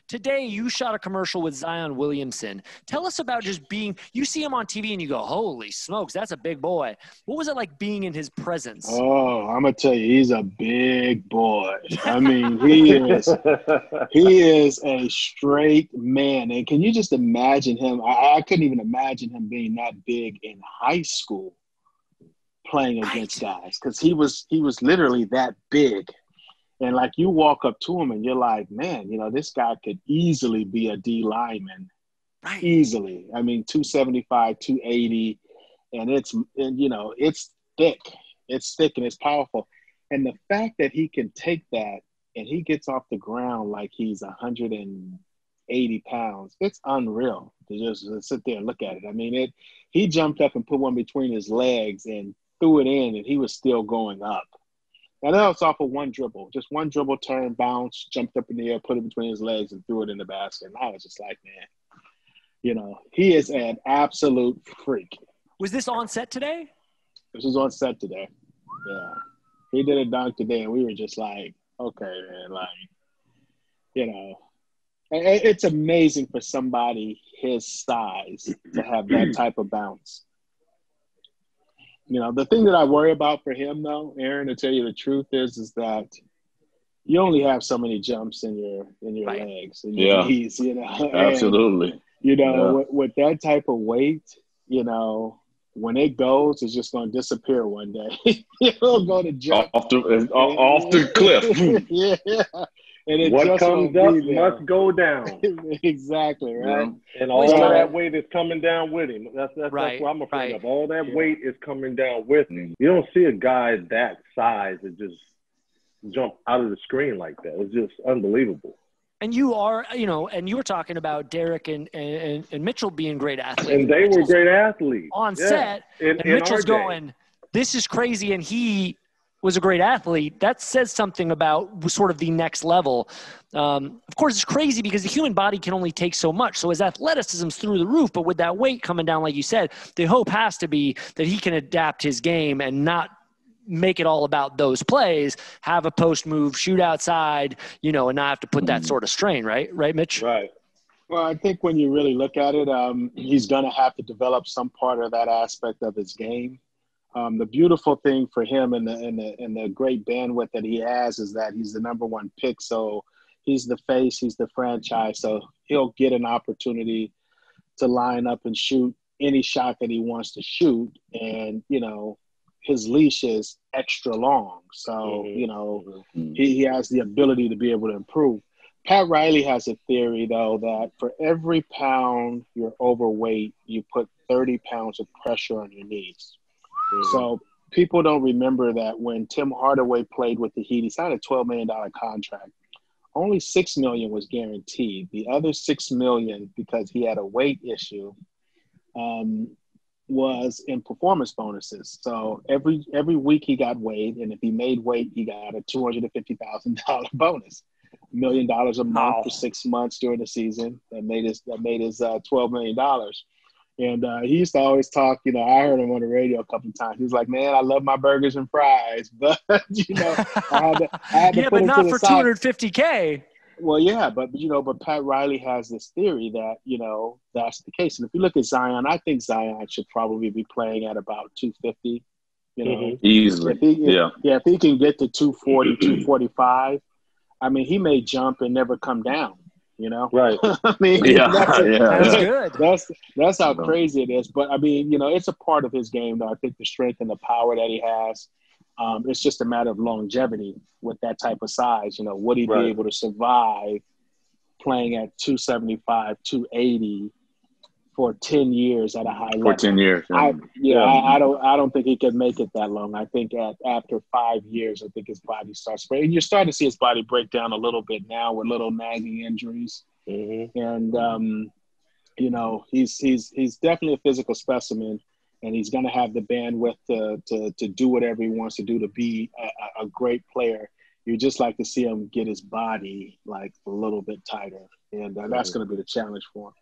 Today, you shot a commercial with Zion Williamson. Tell us about just being – you see him on TV and you go, holy smokes, that's a big boy. What was it like being in his presence? Oh, I'm going to tell you, he's a big boy. I mean, he is a straight man. And can you just imagine him? I couldn't even imagine him being that big in high school playing against guys, because he was literally that big. And like, you walk up to him and you're like, man, you know, this guy could easily be a D lineman. Right. Easily. I mean, 275, 280, and it's thick. It's thick and it's powerful. And the fact that he can take that and he gets off the ground like he's 180 pounds, it's unreal to just sit there and look at it. I mean, he jumped up and put one between his legs and threw it in, and he was still going up. And that was off of one dribble. Just one dribble, turn, bounce, jumped up in the air, put it between his legs, and threw it in the basket. And I was just like, man, you know, he is an absolute freak. Was this on set today? This was on set today. Yeah. He did a dunk today, and we were just like, okay, man, like, you know. It's amazing for somebody his size to have that type of bounce. You know, the thing that I worry about for him, though, Aaron, to tell you the truth, is that you only have so many jumps in your legs and your knees, you know. Absolutely. And, you know, with that type of weight, you know, when it goes, it's just going to disappear one day. It'll go to jump. Off the cliff. Yeah. And what comes up must go down. Exactly, right? Yeah. And all that weight is coming down with him. That's what I'm afraid of. All that weight is coming down with him. You don't see a guy that size that just jump out of the screen like that. It's just unbelievable. And you are, you know, and you were talking about Darrick and Mitchell being great athletes. And they were great athletes. On set, and Mitchell's going, this is crazy, and he was a great athlete. That says something about sort of the next level. Of course, it's crazy because the human body can only take so much. So his athleticism's through the roof, but with that weight coming down, like you said, the hope has to be that he can adapt his game and not make it all about those plays, have a post move, shoot outside, you know, and not have to put that sort of strain, right? Right, Mitch? Right. Well, I think when you really look at it, he's going to have to develop some part of that aspect of his game. The beautiful thing for him and the great bandwidth that he has is that he's the number one pick. So he's the face, he's the franchise. So he'll get an opportunity to line up and shoot any shot that he wants to shoot. And, you know, his leash is extra long. So, you know, he has the ability to be able to improve. Pat Riley has a theory, though, that for every pound you're overweight, you put 30 pounds of pressure on your knees. So people don't remember that when Tim Hardaway played with the Heat, he signed a $12 million contract. Only $6 million was guaranteed. The other $6 million, because he had a weight issue, was in performance bonuses. So every week he got weighed, and if he made weight, he got a $250,000 bonus. $1 million a month for 6 months during the season. That made his $12 million. And he used to always talk, you know, I heard him on the radio a couple of times. He was like, man, I love my burgers and fries. But, you know, I had to yeah, put but him not to the for side. $250K. Well, yeah, but Pat Riley has this theory that, you know, that's the case. And if you look at Zion, I think Zion should probably be playing at about 250, you know. Easily. If he can get to 240, 245, I mean, he may jump and never come down. You know, right? I mean, that's good. That's how crazy it is. But I mean, you know, it's a part of his game, though. I think the strength and the power that he has. It's just a matter of longevity with that type of size. You know, would he be able to survive playing at 275, 280 for 10 years at a high level? For 10 years. I don't think he can make it that long. I think after 5 years, I think his body starts breaking. You're starting to see his body break down a little bit now with little nagging injuries. And, you know, he's definitely a physical specimen, and he's going to have the bandwidth to do whatever he wants to do to be a great player. You just like to see him get his body like a little bit tighter. And that's going to be the challenge for him.